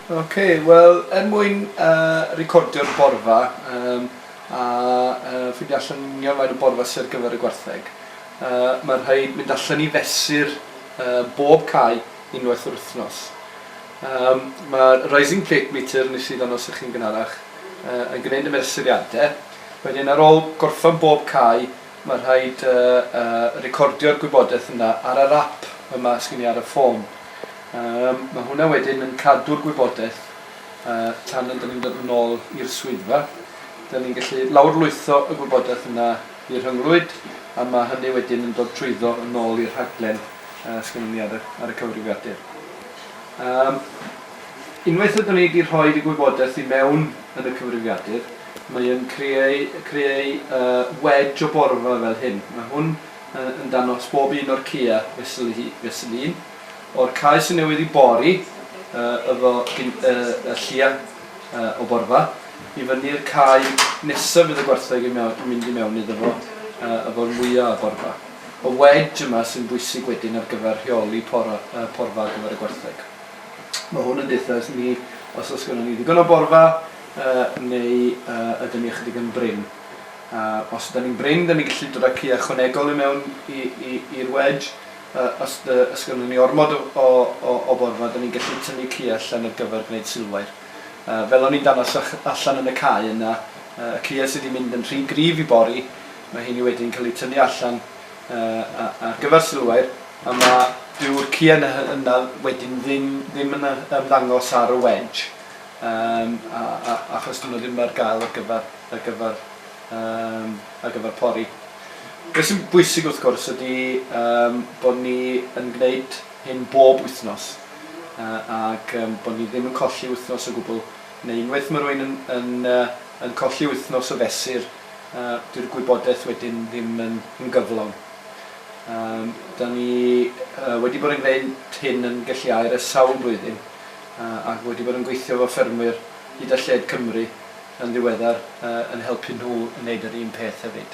Wel, mwyn recordio'r borfa ffyndi allan union faint o borfa sydd ar gyfer y gwartheg. Mae rhaid mynd allan i fesur bob cae unwaith o'r wythnos. Mae'r rising plate meter nes i ddanos i chi'n gynharach yn gwneud y mesuriadau. Wedyn ar ôl gorffan bob cae, mae rhaid recordio'r gwybodaeth yna ar yr app yma sgyn i ar y ffôn. Mae hwnna wedyn yn cadw'r gwybodaeth tan yn ni'n dod yn ôl i'r swyddfa. Dyn ni'n gallu lawrlwytho y gwybodaeth yna i'r rhyngrwyd, a mae hynny wedyn yn dod trwyddo yn ôl i'r rhaglen sgyn ni ar y cyfrifiadur. Unwaith ydyn ni wedi rhoi y gwybodaeth i mewn yn y cyfrifiadur, mae yn creu wedge o borfa fel hyn. Mae hwn yn danos bob un o'r cea fesul un. O'r cae sy'n newydd i bori, efo y llia o borfa, i fyny'r cae nesaf fydd y gwartheg yn mynd i mewn iddo fo, efo'r mwyaf o borfa. Y wedge yma sy'n bwysig wedyn ar gyfer rheoli porfa ar gyfer y gwartheg. Mae hwn yn deithas ni, os oes gynnu ni ddigon o borfa, neu ydyn ni ychydig yn bryn. Os ydyn ni'n bryn, ydyn ni'n gallu dod â cea ychwanegol i mewn i'r wedge. Os gynnu ni ormod o borfa, ydyn ni'n gallu tynnu cea allan ar gyfer gwneud sylwair. Fel o'n i'n danos allan yn y cae yna, y cea sydd wedi mynd yn rhy gryf i bori, mae hyn i wedyn cael ei tynnu allan ar gyfer sylwair, a dyw'r cea yna wedyn ddim yn ymddangos ar y wedge, achos dyn nhw ddim ar gael ar gyfer pori. Beth sy'n bwysig wrth gwrs ydy bod ni yn gwneud hyn bob wythnos ac bod ni ddim yn colli wythnos o gwbl, neu unwaith mae rhywun yn colli wythnos o fesur, dyw'r gwybodaeth wedyn ddim yn gyflawn. Da ni wedi bod yn gwneud hyn yn galluair ers sawl blwyddyn ac wedi bod yn gweithio efo ffermwyr hyd a lled Cymru yn ddiweddar yn helpu nhw wneud yr un peth hefyd.